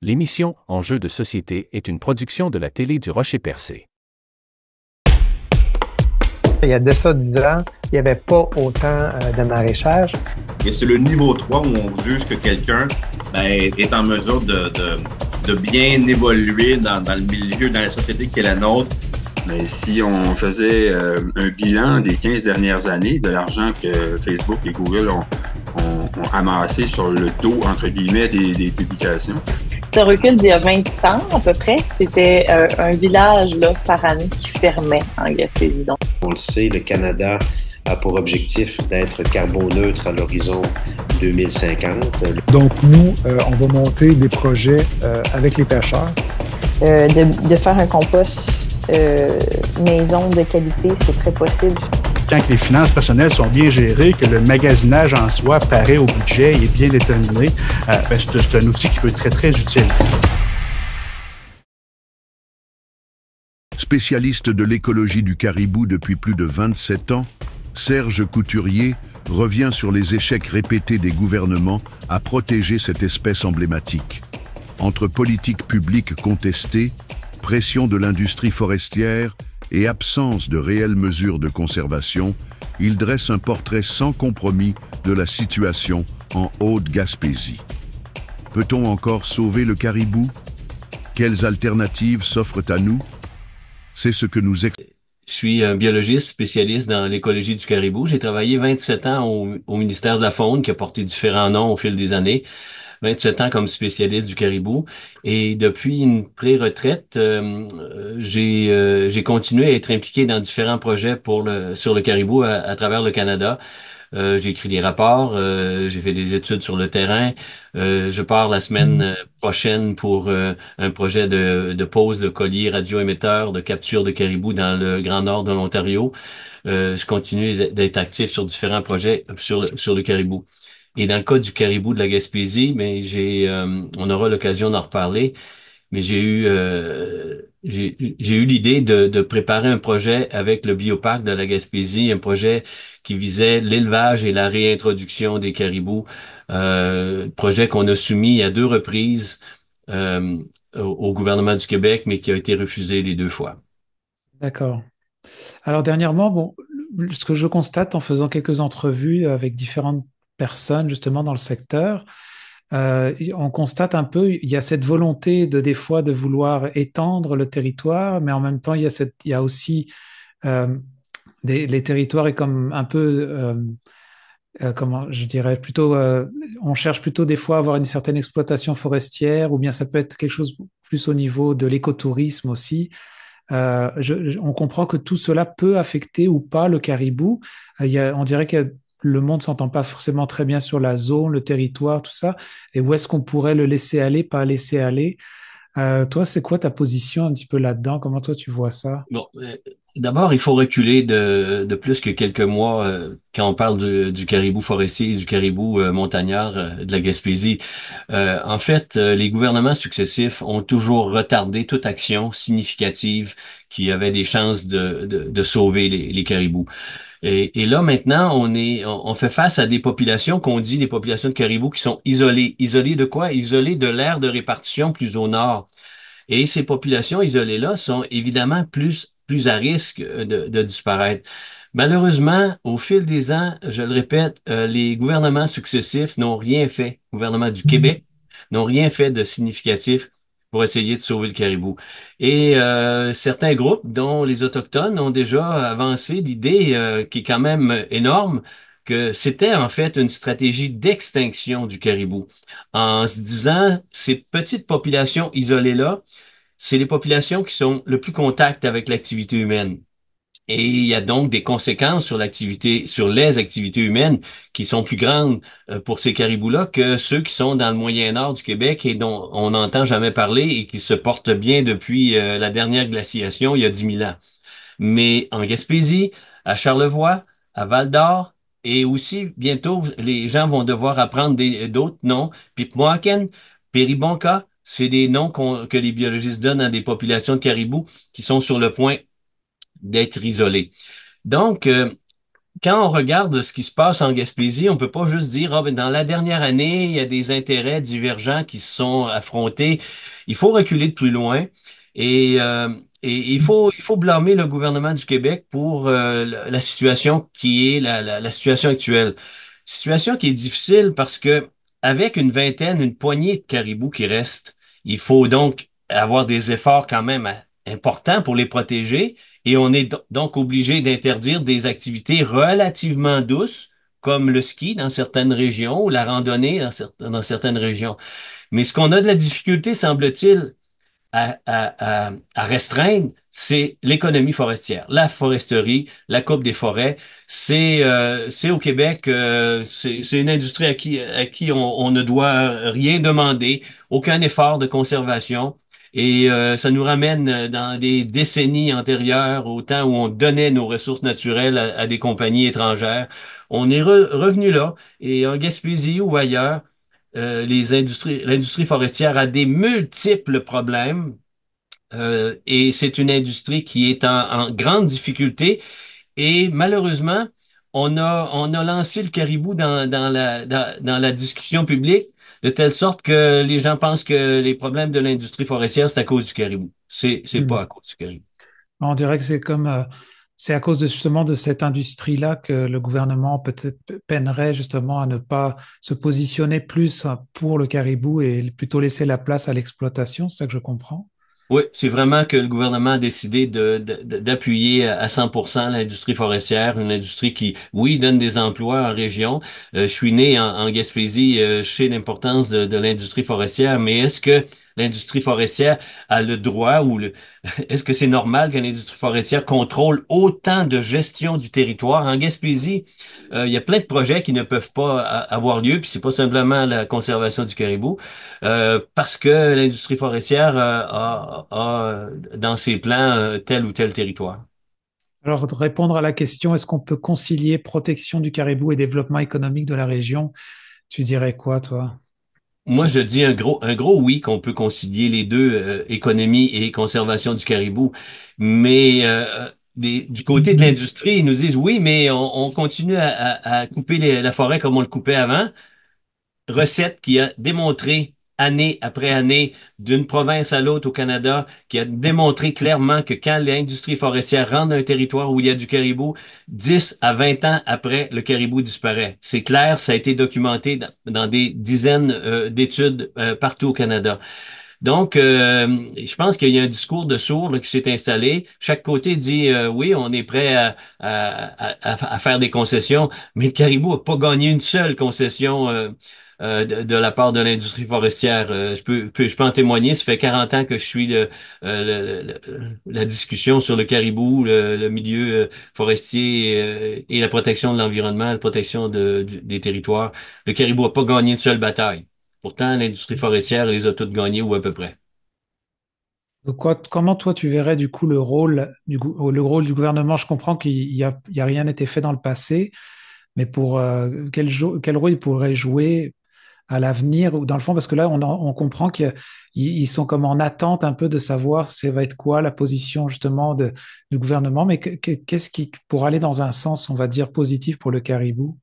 L'émission Enjeux de société est une production de la télé du Rocher-Percé. Il y a de ça 10 ans, il n'y avait pas autant de maraîchage. Et c'est le niveau 3 où on juge que quelqu'un est en mesure de bien évoluer dans le milieu, dans la société qui est la nôtre. Mais si on faisait un bilan des 15 dernières années de l'argent que Facebook et Google ont amassé sur le dos, entre guillemets, des publications. Ça recule d'il y a 20 ans à peu près. C'était un village là, par année qui fermait en Gaspésie. Donc. On le sait, le Canada a pour objectif d'être carboneutre à l'horizon 2050. Donc nous, on va monter des projets avec les pêcheurs. De faire un compost maison de qualité, c'est très possible. Quand les finances personnelles sont bien gérées, que le magasinage en soi paraît au budget et est bien déterminé, c'est un outil qui peut être très, très utile. Spécialiste de l'écologie du caribou depuis plus de 27 ans, Serge Couturier revient sur les échecs répétés des gouvernements à protéger cette espèce emblématique. Entre politiques publiques contestées, pression de l'industrie forestière et absence de réelles mesures de conservation, il dresse un portrait sans compromis de la situation en Haute-Gaspésie. Peut-on encore sauver le caribou? Quelles alternatives s'offrent à nous? C'est ce que nous Je suis un biologiste spécialiste dans l'écologie du caribou. J'ai travaillé 27 ans au ministère de la Faune, qui a porté différents noms au fil des années. 27 ans comme spécialiste du caribou. Et depuis une pré-retraite, j'ai continué à être impliqué dans différents projets sur le caribou à travers le Canada. J'ai écrit des rapports, j'ai fait des études sur le terrain. Je pars la semaine prochaine pour un projet de pose de colliers radioémetteurs de capture de caribou dans le Grand Nord de l'Ontario. Je continue d'être actif sur différents projets sur le caribou. Et dans le cas du caribou de la Gaspésie, mais on aura l'occasion d'en reparler. Mais j'ai eu l'idée de préparer un projet avec le Bioparc de la Gaspésie, un projet qui visait l'élevage et la réintroduction des caribous, projet qu'on a soumis à 2 reprises au gouvernement du Québec, mais qui a été refusé les 2 fois. D'accord. Alors dernièrement, bon, ce que je constate en faisant quelques entrevues avec différentes personnes justement dans le secteur, on constate un peu, il y a cette volonté des fois de vouloir étendre le territoire, mais en même temps, il y a aussi les territoires et comme un peu, comment je dirais, plutôt, on cherche plutôt des fois à avoir une certaine exploitation forestière, ou bien ça peut être quelque chose plus au niveau de l'écotourisme aussi. On comprend que tout cela peut affecter ou pas le caribou. On dirait que le monde s'entend pas forcément très bien sur la zone, le territoire, tout ça. Et où est-ce qu'on pourrait le laisser aller, pas laisser aller? Toi, c'est quoi ta position un petit peu là-dedans? Comment toi tu vois ça? Bon, d'abord, il faut reculer de plus que quelques mois quand on parle du caribou forestier et du caribou montagnard de la Gaspésie. En fait, les gouvernements successifs ont toujours retardé toute action significative qui avait des chances de sauver les caribous. Et là, maintenant, on fait face à des populations qu'on dit les populations de caribous qui sont isolées. Isolées de quoi? Isolées de l'aire de répartition plus au nord. Et ces populations isolées-là sont évidemment plus à risque de disparaître. Malheureusement, au fil des ans, je le répète, les gouvernements successifs n'ont rien fait. Le gouvernement du Québec n'ont rien fait de significatif pour essayer de sauver le caribou. Et certains groupes, dont les Autochtones, ont déjà avancé l'idée, qui est quand même énorme, que c'était en fait une stratégie d'extinction du caribou, en se disant, ces petites populations isolées-là, c'est les populations qui sont le plus contact avec l'activité humaine. Et il y a donc des conséquences sur les activités humaines qui sont plus grandes pour ces caribous-là que ceux qui sont dans le moyen nord du Québec et dont on n'entend jamais parler et qui se portent bien depuis la dernière glaciation il y a 10 000 ans. Mais en Gaspésie, à Charlevoix, à Val-d'Or, et aussi bientôt, les gens vont devoir apprendre d'autres noms. Pipmoaken, Péribonka, c'est des noms que les biologistes donnent à des populations de caribous qui sont sur le point d'être isolées. Donc, quand on regarde ce qui se passe en Gaspésie, on peut pas juste dire, ah, ben, dans la dernière année, il y a des intérêts divergents qui se sont affrontés. Il faut reculer de plus loin et, euh, et il faut blâmer le gouvernement du Québec pour la situation qui est la situation actuelle. Situation qui est difficile parce que avec une vingtaine, une poignée de caribous qui restent, il faut donc avoir des efforts quand même importants pour les protéger. Et on est donc obligé d'interdire des activités relativement douces, comme le ski dans certaines régions ou la randonnée dans certaines régions. Mais ce qu'on a de la difficulté, semble-t-il, à restreindre, c'est l'économie forestière. La foresterie, la coupe des forêts, c'est au Québec, c'est une industrie à qui on ne doit rien demander, aucun effort de conservation. Et ça nous ramène dans des décennies antérieures, au temps où on donnait nos ressources naturelles à des compagnies étrangères. On est revenu là, et en Gaspésie ou ailleurs, l'industrie forestière a des multiples problèmes et c'est une industrie qui est en grande difficulté. Et malheureusement, on a lancé le caribou dans la discussion publique de telle sorte que les gens pensent que les problèmes de l'industrie forestière, c'est à cause du caribou. C'est pas à cause du caribou. On dirait que c'est comme c'est à cause de justement de cette industrie-là que le gouvernement peut-être peinerait justement à ne pas se positionner plus pour le caribou et plutôt laisser la place à l'exploitation, c'est ça que je comprends. Oui, c'est vraiment que le gouvernement a décidé d'appuyer à 100% l'industrie forestière, une industrie qui, oui, donne des emplois en région. Je suis né en Gaspésie, je sais l'importance de l'industrie forestière, mais est-ce que l'industrie forestière a le droit ou est-ce que c'est normal qu'une industrie forestière contrôle autant de gestion du territoire? En Gaspésie, il y a plein de projets qui ne peuvent pas avoir lieu, puis c'est pas simplement la conservation du caribou. Parce que l'industrie forestière a dans ses plans tel ou tel territoire. Alors, de répondre à la question, est-ce qu'on peut concilier protection du caribou et développement économique de la région? Tu dirais quoi, toi? Moi, je dis un gros oui qu'on peut concilier les deux, économie et conservation du caribou. Mais du côté de l'industrie, ils nous disent oui, mais on continue à couper la forêt comme on le coupait avant. Recette qui a démontré année après année, d'une province à l'autre au Canada, qui a démontré clairement que quand l'industrie forestière rentre dans un territoire où il y a du caribou, 10 à 20 ans après, le caribou disparaît. C'est clair, ça a été documenté dans des dizaines d'études partout au Canada. Donc, je pense qu'il y a un discours de sourds là, qui s'est installé. Chaque côté dit oui, on est prêt à faire des concessions, mais le caribou n'a pas gagné une seule concession de la part de l'industrie forestière. Je peux en témoigner. Ça fait 40 ans que je suis la discussion sur le caribou, le milieu forestier et la protection de l'environnement, la protection des territoires. Le caribou n'a pas gagné une seule bataille. Pourtant, l'industrie forestière les a toutes gagnées ou à peu près. Donc, comment toi tu verrais du coup le rôle du gouvernement? Je comprends il y a rien été fait dans le passé, mais pour quel rôle il pourrait jouer à l'avenir ou dans le fond, parce que là on comprend qu'ils sont comme en attente un peu de savoir ça va être quoi la position justement du gouvernement, mais qu'est-ce qui pour aller dans un sens, on va dire positif pour le caribou?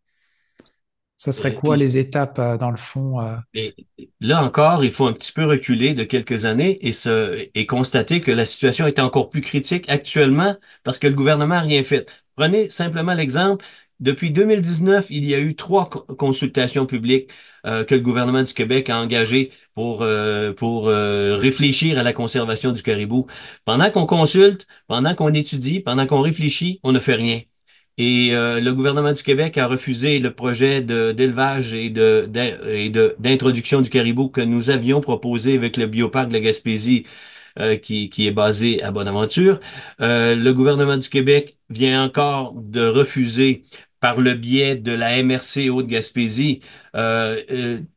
Ça serait quoi Puis, les étapes dans le fond? et là encore, il faut un petit peu reculer de quelques années et constater que la situation est encore plus critique actuellement parce que le gouvernement n'a rien fait. Prenez simplement l'exemple. Depuis 2019, il y a eu trois consultations publiques que le gouvernement du Québec a engagées pour réfléchir à la conservation du caribou. Pendant qu'on consulte, pendant qu'on étudie, pendant qu'on réfléchit, on ne fait rien. Et le gouvernement du Québec a refusé le projet d'élevage d'introduction du caribou que nous avions proposé avec le bioparc de la Gaspésie qui est basé à Bonaventure. Le gouvernement du Québec vient encore de refuser par le biais de la MRC Haute-Gaspésie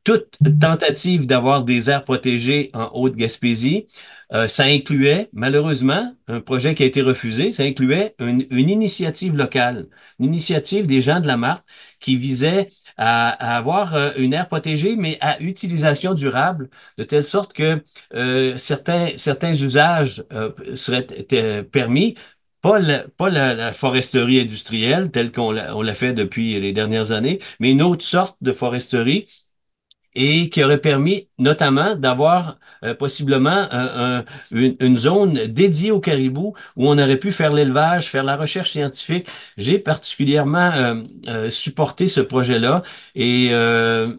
toute tentative d'avoir des aires protégées en Haute-Gaspésie. Ça incluait, malheureusement, un projet qui a été refusé, ça incluait une initiative locale, une initiative des gens de la Marque qui visait à avoir une aire protégée, mais à utilisation durable, de telle sorte que certains usages seraient permis pas la foresterie industrielle telle on l'a fait depuis les dernières années, mais une autre sorte de foresterie et qui aurait permis notamment d'avoir possiblement une zone dédiée au caribou où on aurait pu faire l'élevage, faire la recherche scientifique. J'ai particulièrement supporté ce projet-là et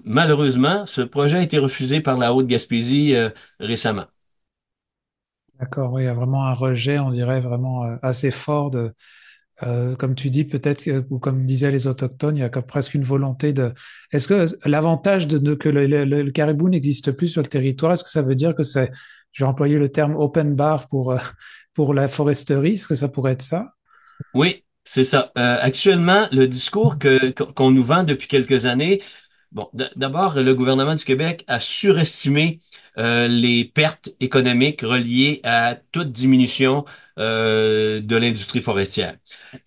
malheureusement, ce projet a été refusé par la Haute-Gaspésie récemment. D'accord, oui, il y a vraiment un rejet, on dirait vraiment assez fort de, comme tu dis, peut-être, ou comme disaient les autochtones, il y a comme presque une volonté de. Est-ce que l'avantage que le caribou n'existe plus sur le territoire, est-ce que ça veut dire que c'est, j'ai employé le terme open bar pour la foresterie, est-ce que ça pourrait être ça? Oui, c'est ça. Actuellement, le discours qu'on nous vend depuis quelques années. Bon, d'abord, le gouvernement du Québec a surestimé les pertes économiques reliées à toute diminution de l'industrie forestière.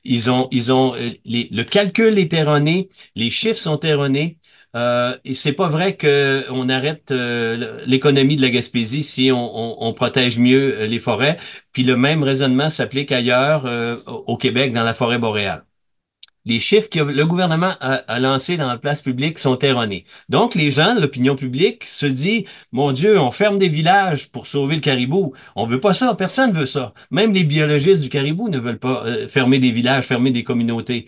Le calcul est erroné, les chiffres sont erronés, et c'est pas vrai qu'on arrête l'économie de la Gaspésie si on protège mieux les forêts. Puis le même raisonnement s'applique ailleurs au Québec dans la forêt boréale. Les chiffres que le gouvernement a lancés dans la place publique sont erronés. Donc, les gens, l'opinion publique, se dit, mon Dieu, on ferme des villages pour sauver le caribou. On veut pas ça. Personne veut ça. Même les biologistes du caribou ne veulent pas fermer des villages, fermer des communautés.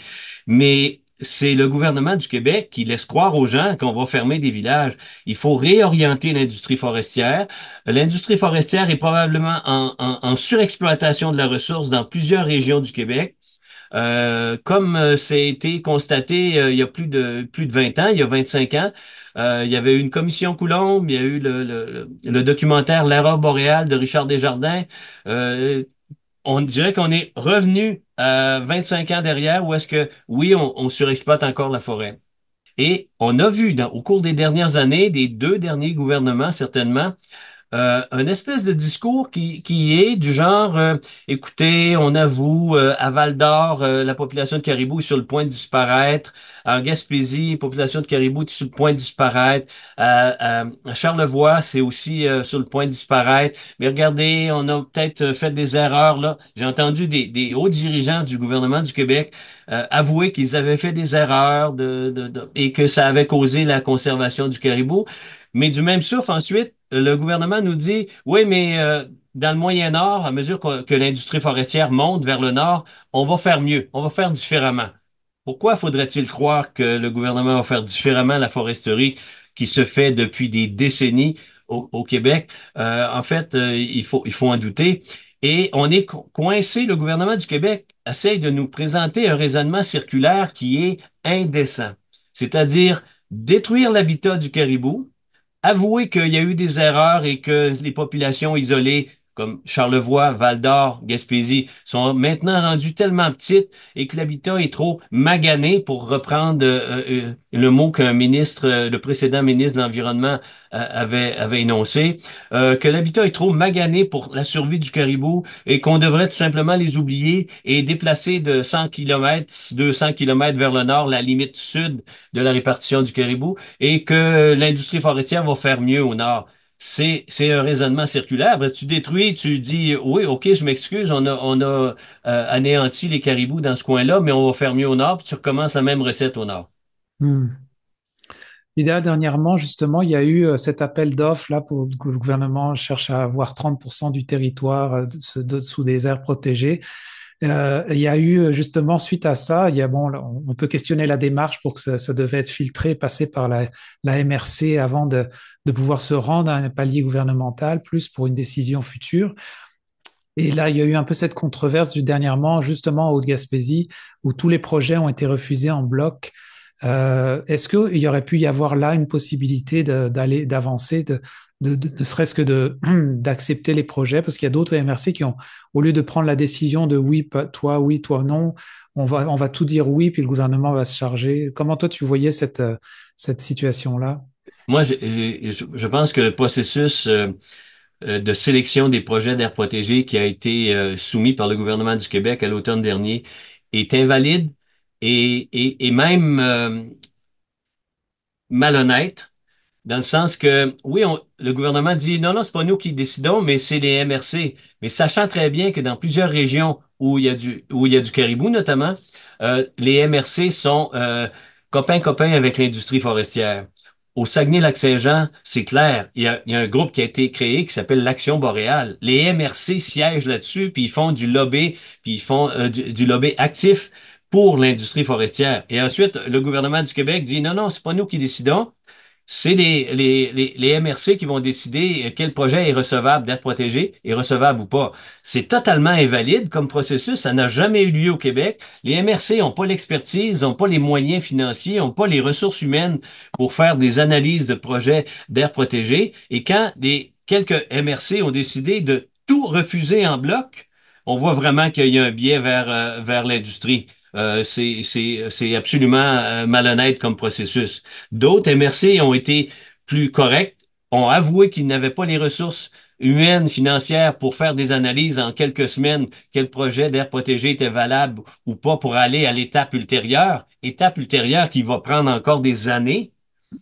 Mais c'est le gouvernement du Québec qui laisse croire aux gens qu'on va fermer des villages. Il faut réorienter l'industrie forestière. L'industrie forestière est probablement en surexploitation de la ressource dans plusieurs régions du Québec. Comme ça a été constaté il y a plus de 20 ans, il y a 25 ans, il y avait eu une commission Coulombe, il y a eu le documentaire L'aurore boréale de Richard Desjardins. Euh, on dirait qu'on est revenu à 25 ans derrière où est-ce que, oui, on surexploite encore la forêt. Et on a vu au cours des dernières années, des deux derniers gouvernements certainement, un espèce de discours qui est du genre, écoutez, on avoue, à Val-d'Or, la population de caribou est sur le point de disparaître. En Gaspésie, la population de caribou est sur le point de disparaître. À Charlevoix, c'est aussi sur le point de disparaître. Mais regardez, on a peut-être fait des erreurs là. J'ai entendu des hauts dirigeants du gouvernement du Québec avouer qu'ils avaient fait des erreurs et que ça avait causé la conservation du caribou. Mais du même souffle, ensuite, le gouvernement nous dit, oui, mais dans le Moyen Nord, à mesure que l'industrie forestière monte vers le nord, on va faire mieux, on va faire différemment. Pourquoi faudrait-il croire que le gouvernement va faire différemment la foresterie qui se fait depuis des décennies au Québec? En fait, il faut en douter. Et on est coincé, le gouvernement du Québec essaye de nous présenter un raisonnement circulaire qui est indécent, c'est-à-dire détruire l'habitat du caribou, avouer qu'il y a eu des erreurs et que les populations isolées, comme Charlevoix, Val-d'Or, Gaspésie, sont maintenant rendues tellement petites et que l'habitat est trop magané, pour reprendre le mot qu'un ministre, le précédent ministre de l'Environnement avait énoncé, que l'habitat est trop magané pour la survie du caribou et qu'on devrait tout simplement les oublier et déplacer de 100 km, 200 km vers le nord la limite sud de la répartition du caribou et que l'industrie forestière va faire mieux au nord. C'est un raisonnement circulaire. Ben, tu détruis, tu dis, oui, OK, je m'excuse, on a anéanti les caribous dans ce coin-là, mais on va faire mieux au nord, puis tu recommences la même recette au nord. Hmm. Et là, dernièrement, justement, il y a eu cet appel d'offres là pour que le gouvernement cherche à avoir 30% du territoire sous des aires protégées. Il y a eu justement suite à ça, il y a bon, on peut questionner la démarche pour que ça devait être filtré, passer par la MRC avant de pouvoir se rendre à un palier gouvernemental, plus pour une décision future. Et là, il y a eu un peu cette controverse dernièrement, justement, en Haute-Gaspésie, où tous les projets ont été refusés en bloc. Est-ce qu'il y aurait pu y avoir là une possibilité d'avancer, ne serait-ce que d'accepter les projets? Parce qu'il y a d'autres MRC qui ont, au lieu de prendre la décision de oui, toi non, on va tout dire oui, puis le gouvernement va se charger. Comment toi, tu voyais cette situation-là? Moi, je pense que le processus de sélection des projets d'aires protégées qui a été soumis par le gouvernement du Québec à l'automne dernier est invalide et même malhonnête, dans le sens que, oui, le gouvernement dit, non, non, c'est pas nous qui décidons, mais c'est les MRC. Mais sachant très bien que dans plusieurs régions où il y a du caribou notamment, les MRC sont copains-copains avec l'industrie forestière. Au Saguenay-Lac-Saint-Jean, c'est clair, il y a un groupe qui a été créé qui s'appelle l'Action boréale. Les MRC siègent là-dessus, puis ils font du lobby, puis ils font du lobby actif pour l'industrie forestière. Et ensuite, le gouvernement du Québec dit non, non, c'est pas nous qui décidons. C'est les MRC qui vont décider quel projet est recevable d'être protégé et recevable ou pas. C'est totalement invalide comme processus. Ça n'a jamais eu lieu au Québec. Les MRC n'ont pas l'expertise, n'ont pas les moyens financiers, n'ont pas les ressources humaines pour faire des analyses de projets d'air protégé. Et quand quelques MRC ont décidé de tout refuser en bloc, on voit vraiment qu'il y a un biais vers l'industrie. C'est absolument malhonnête comme processus. D'autres MRC ont été plus corrects, ont avoué qu'ils n'avaient pas les ressources humaines, financières pour faire des analyses en quelques semaines, quel projet d'air protégé était valable ou pas pour aller à étape ultérieure qui va prendre encore des années,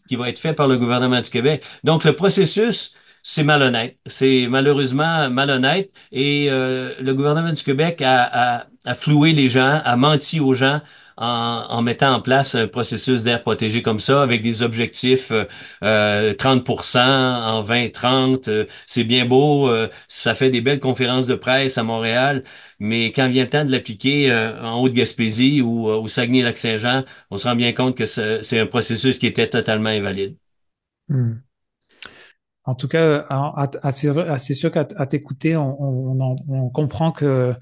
qui va être fait par le gouvernement du Québec. Donc, le processus, c'est malhonnête. C'est malheureusement malhonnête. Et le gouvernement du Québec a floué les gens, a menti aux gens en mettant en place un processus d'air protégé comme ça, avec des objectifs 30% en 2030. C'est bien beau, ça fait des belles conférences de presse à Montréal, mais quand vient le temps de l'appliquer en Haute-Gaspésie ou au Saguenay-Lac-Saint-Jean, on se rend bien compte que c'est un processus qui était totalement invalide. Hmm. En tout cas, c'est sûr qu'à t'écouter, on comprend que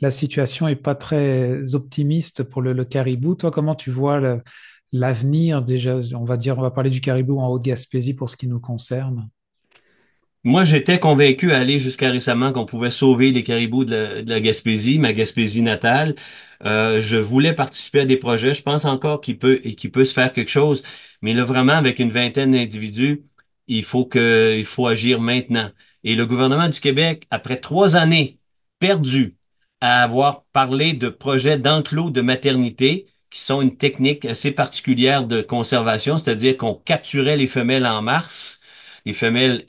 la situation est pas très optimiste pour le caribou. Toi, comment tu vois l'avenir déjà? On va parler du caribou en Haute-Gaspésie pour ce qui nous concerne. Moi, j'étais convaincu à aller jusqu'à récemment qu'on pouvait sauver les caribous de la Gaspésie, ma Gaspésie natale. Je voulais participer à des projets. Je pense encore qu'il peut se faire quelque chose. Mais là, vraiment, avec une vingtaine d'individus, il faut agir maintenant. Et le gouvernement du Québec, après 3 années perdues à avoir parlé de projets d'enclos de maternité, qui sont une technique assez particulière de conservation, c'est-à-dire qu'on capturait les femelles en mars, les femelles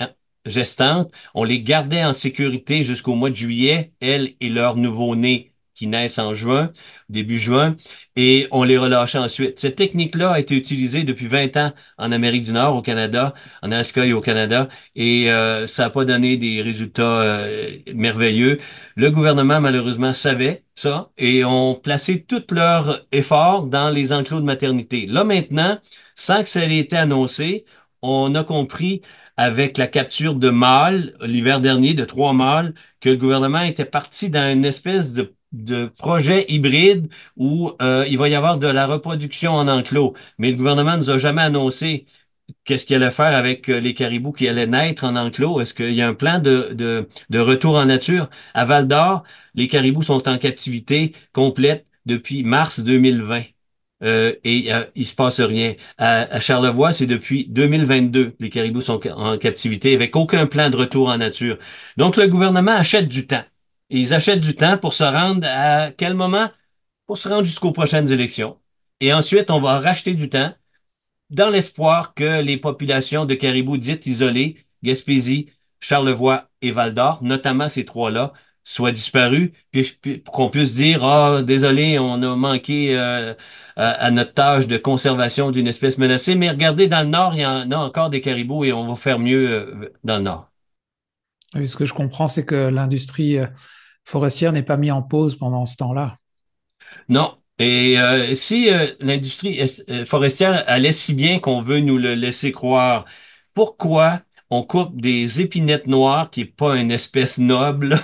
gestantes. On les gardait en sécurité jusqu'au mois de juillet, elles et leurs nouveau-nés qui naissent en juin, début juin, et on les relâchait ensuite. Cette technique-là a été utilisée depuis 20 ans en Amérique du Nord, au Canada, en Alaska et au Canada, et ça n'a pas donné des résultats merveilleux. Le gouvernement, malheureusement, savait ça et ont placé tout leur effort dans les enclos de maternité. Là, maintenant, sans que ça ait été annoncé, on a compris avec la capture de mâles l'hiver dernier, de 3 mâles, que le gouvernement était parti dans une espèce de projet hybride où il va y avoir de la reproduction en enclos. Mais le gouvernement nous a jamais annoncé qu'est-ce qu'il allait faire avec les caribous qui allaient naître en enclos. Est-ce qu'il y a un plan de retour en nature? À Val-d'Or, les caribous sont en captivité complète depuis mars 2020. Il se passe rien. À Charlevoix, c'est depuis 2022. Les caribous sont en captivité avec aucun plan de retour en nature. Donc, le gouvernement achète du temps. Et ils achètent du temps pour se rendre à quel moment? Pour se rendre jusqu'aux prochaines élections. Et ensuite, on va racheter du temps dans l'espoir que les populations de caribous dites isolées, Gaspésie, Charlevoix et Val-d'Or, notamment ces trois-là, soient disparues, puis pour qu'on puisse dire, ah, désolé, on a manqué à notre tâche de conservation d'une espèce menacée, mais regardez, dans le nord, il y en a encore des caribous et on va faire mieux dans le nord. Oui, ce que je comprends, c'est que l'industrie forestière n'est pas mise en pause pendant ce temps-là. Non. Et si l'industrie forestière allait si bien qu'on veut nous le laisser croire, pourquoi on coupe des épinettes noires, qui n'est pas une espèce noble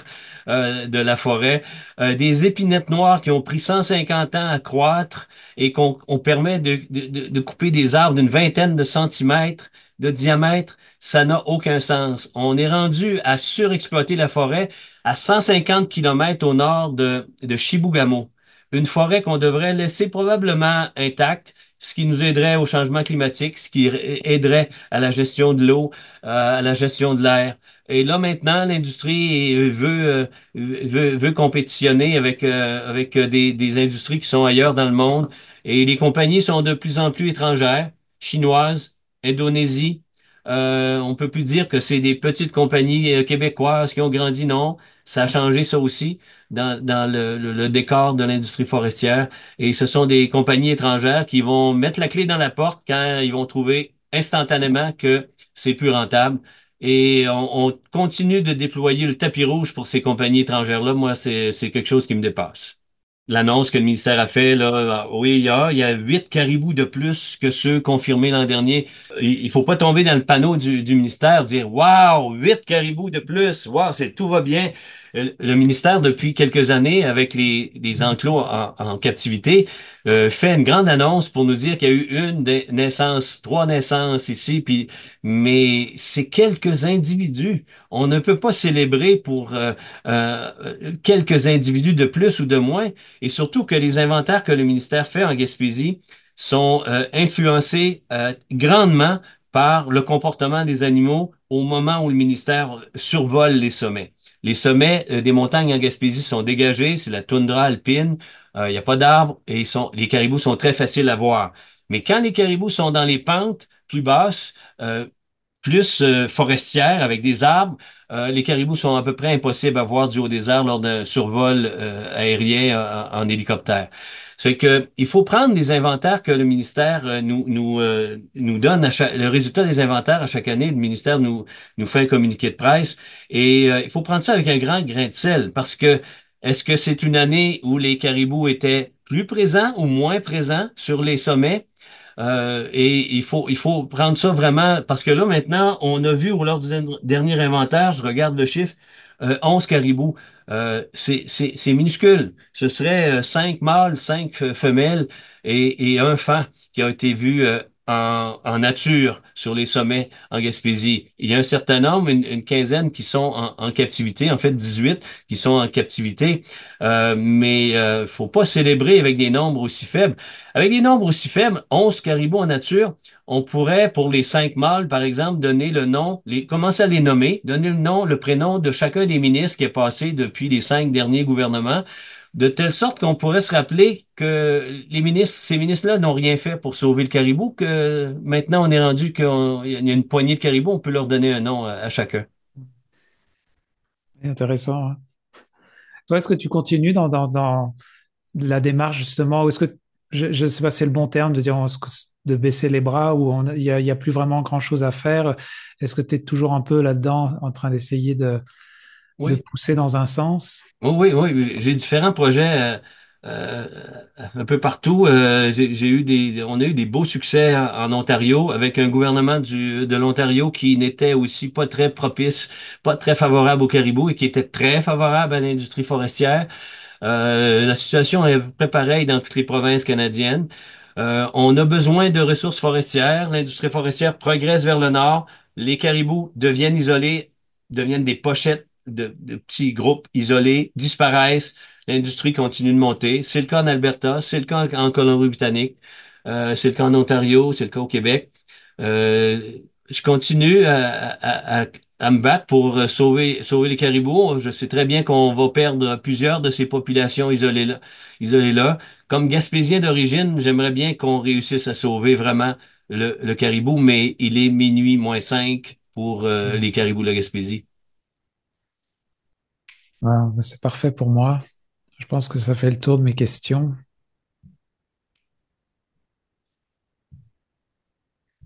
de la forêt, des épinettes noires qui ont pris 150 ans à croître et on permet de couper des arbres d'une vingtaine de centimètres de diamètre? Ça n'a aucun sens. On est rendu à surexploiter la forêt à 150 kilomètres au nord de Chibougamau, une forêt qu'on devrait laisser probablement intacte, ce qui nous aiderait au changement climatique, ce qui aiderait à la gestion de l'eau, à la gestion de l'air. Et là maintenant, l'industrie veut compétitionner avec des industries qui sont ailleurs dans le monde, et les compagnies sont de plus en plus étrangères, chinoises, Indonésie, On peut plus dire que c'est des petites compagnies québécoises qui ont grandi, non. Ça a changé ça aussi dans le décor de l'industrie forestière. Et ce sont des compagnies étrangères qui vont mettre la clé dans la porte quand ils vont trouver instantanément que c'est plus rentable. Et on continue de déployer le tapis rouge pour ces compagnies étrangères-là. Moi, c'est quelque chose qui me dépasse. L'annonce que le ministère a fait, là, oui, il y a 8 caribous de plus que ceux confirmés l'an dernier. Il faut pas tomber dans le panneau du ministère, dire, waouh, 8 caribous de plus, waouh, tout va bien. Le ministère, depuis quelques années, avec les enclos en captivité, fait une grande annonce pour nous dire qu'il y a eu naissance, 3 naissances ici, mais c'est quelques individus. On ne peut pas célébrer pour euh, quelques individus de plus ou de moins, et surtout que les inventaires que le ministère fait en Gaspésie sont influencés grandement par le comportement des animaux au moment où le ministère survole les sommets. Les sommets des montagnes en Gaspésie sont dégagés, c'est la toundra alpine, il n'y a pas d'arbres et les caribous sont très faciles à voir. Mais quand les caribous sont dans les pentes plus basses, plus forestières avec des arbres, les caribous sont à peu près impossibles à voir du haut des airs lors d'un survol aérien en hélicoptère. Ça fait que il faut prendre des inventaires que le ministère nous donne le résultat des inventaires à chaque année. Le ministère nous fait un communiqué de presse et il faut prendre ça avec un grand grain de sel parce que est-ce que c'est une année où les caribous étaient plus présents ou moins présents sur les sommets? Et il faut prendre ça vraiment, parce que là, maintenant, on a vu lors du dernier inventaire, je regarde le chiffre, 11 caribous. C'est minuscule. Ce serait 5 mâles, 5 femelles et un fan qui a été vu en nature sur les sommets en Gaspésie. Il y a un certain nombre, une quinzaine qui sont en captivité, en fait 18 qui sont en captivité, mais faut pas célébrer avec des nombres aussi faibles. Avec des nombres aussi faibles, 11 caribous en nature, on pourrait, pour les 5 mâles, par exemple, donner le nom, commencer à les nommer, donner le nom, le prénom de chacun des ministres qui est passé depuis les 5 derniers gouvernements, de telle sorte qu'on pourrait se rappeler que ces ministres-là n'ont rien fait pour sauver le caribou, que maintenant on est rendu qu'il y a une poignée de caribous, on peut leur donner un nom à chacun. Intéressant, hein. Toi, est-ce que tu continues dans la démarche justement, ou est-ce que, je ne sais pas si c'est le bon terme de dire de baisser les bras, ou il y a plus vraiment grand-chose à faire? Est-ce que tu es toujours un peu là-dedans en train d'essayer de Oui. pousser dans un sens? Oui, oui, oui. J'ai différents projets euh, un peu partout. On a eu des beaux succès en Ontario avec un gouvernement de l'Ontario qui n'était aussi pas très propice, pas très favorable au caribou et qui était très favorable à l'industrie forestière. La situation est à peu près pareille dans toutes les provinces canadiennes. On a besoin de ressources forestières. L'industrie forestière progresse vers le nord. Les caribous deviennent isolés, deviennent des pochettes de petits groupes isolés, disparaissent. L'industrie continue de monter. C'est le cas en Alberta, c'est le cas en Colombie-Britannique, c'est le cas en Ontario, c'est le cas au Québec. Je continue à me battre pour sauver les caribous. Je sais très bien qu'on va perdre plusieurs de ces populations isolées là. Comme Gaspésien d'origine, j'aimerais bien qu'on réussisse à sauver vraiment le caribou, mais il est minuit moins 5 pour les caribous de la Gaspésie. Ah, ben, c'est parfait pour moi. Je pense que ça fait le tour de mes questions.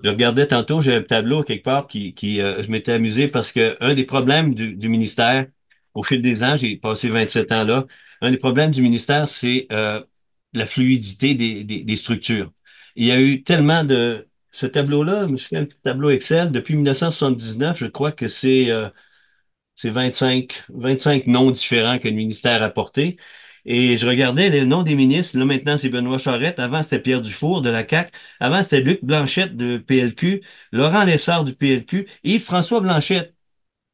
Je regardais tantôt, j'ai un tableau quelque part je m'étais amusé parce que un des problèmes du ministère, au fil des ans, j'ai passé 27 ans là, un des problèmes du ministère, c'est la fluidité des structures. Il y a eu tellement ce tableau-là, je me souviens, un petit tableau Excel, depuis 1979, je crois que c'est 25 noms différents que le ministère a portés. Et je regardais les noms des ministres. Là, maintenant, c'est Benoît Charette. Avant, c'était Pierre Dufour de la CAQ. Avant, c'était Luc Blanchette de PLQ. Laurent Lessard du PLQ. Yves-François Blanchette,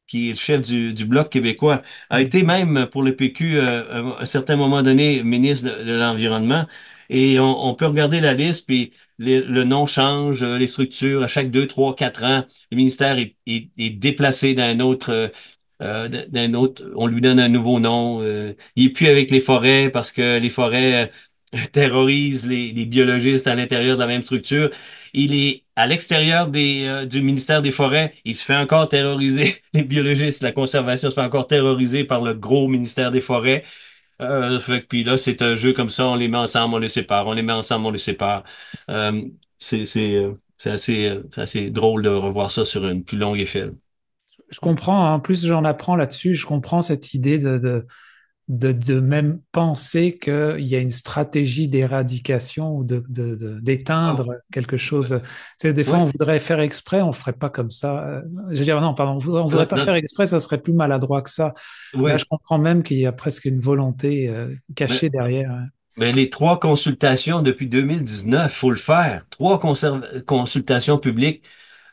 qui est le chef du Bloc québécois, a été même pour le PQ à un certain moment donné ministre de l'Environnement. Et on peut regarder la liste, puis le nom change, les structures, à chaque 2, 3, 4 ans, le ministère est déplacé d'un autre, on lui donne un nouveau nom. Il est plus avec les forêts parce que les forêts terrorise les biologistes à l'intérieur de la même structure. Il est à l'extérieur du ministère des Forêts. Il se fait encore terroriser. Les biologistes, la conservation se fait encore terroriser par le gros ministère des Forêts. Puis là, c'est un jeu comme ça. On les met ensemble, on les sépare. On les met ensemble, on les sépare. Euh, c'est assez drôle de revoir ça sur une plus longue échelle. Je comprends, hein. En plus j'en apprends là-dessus, je comprends cette idée de même penser qu'il y a une stratégie d'éradication ou d'éteindre quelque chose. Tu sais, des fois, Ouais. on voudrait faire exprès, on ne ferait pas comme ça. Je veux dire, non, pardon, on voudrait pas faire exprès, ça serait plus maladroit que ça. Là, Ouais. je comprends même qu'il y a presque une volonté Mais, cachée derrière. Hein. mais les 3 consultations depuis 2019, faut le faire. 3 consultations publiques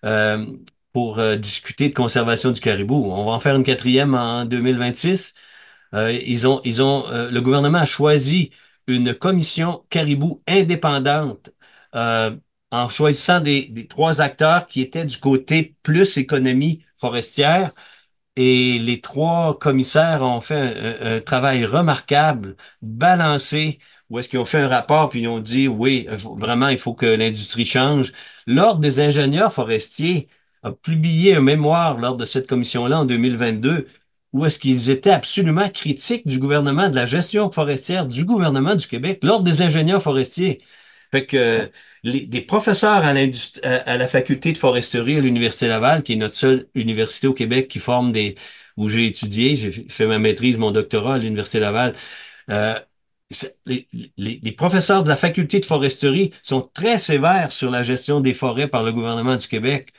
euh, pour discuter de conservation du caribou. On va en faire une 4e en 2026. Le gouvernement a choisi une commission caribou indépendante en choisissant des 3 acteurs qui étaient du côté plus économie forestière. Et les 3 commissaires ont fait un travail remarquable, balancé, où est-ce qu'ils ont fait un rapport puis ils ont dit, oui, vraiment, il faut que l'industrie change. L'Ordre des ingénieurs forestiers a publié un mémoire lors de cette commission-là en 2022, où est-ce qu'ils étaient absolument critiques du gouvernement, de la gestion forestière du gouvernement du Québec, l'Ordre des ingénieurs forestiers. Fait que des professeurs à la faculté de foresterie à l'Université Laval, qui est notre seule université au Québec qui forme où j'ai étudié, j'ai fait ma maîtrise, mon doctorat à l'Université Laval. Euh, les professeurs de la faculté de foresterie sont très sévères sur la gestion des forêts par le gouvernement du Québec.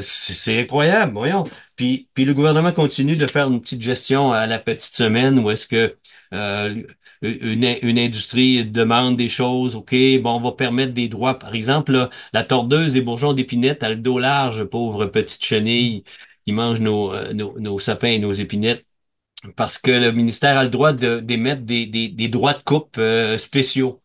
C'est incroyable, voyons. Puis le gouvernement continue de faire une petite gestion à la petite semaine où est-ce que euh, une industrie demande des choses, OK, bon, on va permettre des droits. Par exemple, là, la tordeuse des bourgeons d'épinette a le dos large, pauvre petite chenille qui mange nos sapins et nos épinettes, parce que le ministère a le droit d'émettre des droits de coupe spéciaux.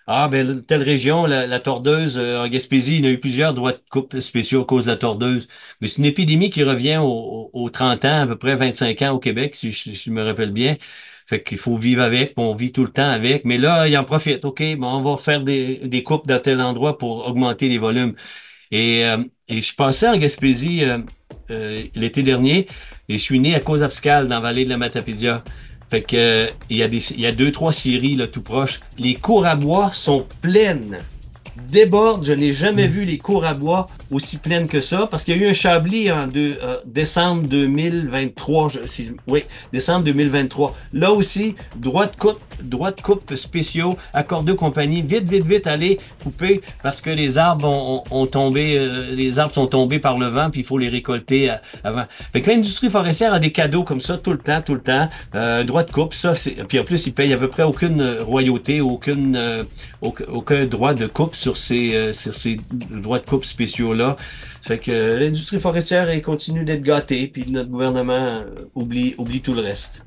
Ah, ben, telle région, la tordeuse, en Gaspésie, il y a eu plusieurs droits de coupe spéciaux à cause de la tordeuse. Mais c'est une épidémie qui revient aux 30 ans, à peu près 25 ans au Québec, si je me rappelle bien. Fait qu'il faut vivre avec, puis on vit tout le temps avec. Mais là, il en profite. OK, bon, on va faire des coupes dans tel endroit pour augmenter les volumes. Et je passais en Gaspésie l'été dernier et je suis né à Cause-Abscal, dans la vallée de la Matapédia. Fait que il y a 2, 3 scieries là tout proches. Les cours à bois sont pleines, débordent. Je n'ai jamais vu les cours à bois aussi pleines que ça parce qu'il y a eu un chablis en décembre 2023. Oui, décembre 2023. Là aussi, droit de coupe spéciaux accordés aux compagnies. Vite, vite, vite, allez couper parce que les arbres ont tombé, les arbres sont tombés par le vent puis il faut les récolter avant. Fait que l'industrie forestière a des cadeaux comme ça tout le temps, tout le temps. Droit de coupe, ça, puis en plus, ils payent à peu près aucune royauté, aucun droit de coupe sur ces droits de coupe spéciaux-là. Fait que l'industrie forestière elle continue d'être gâtée, puis notre gouvernement oublie tout le reste.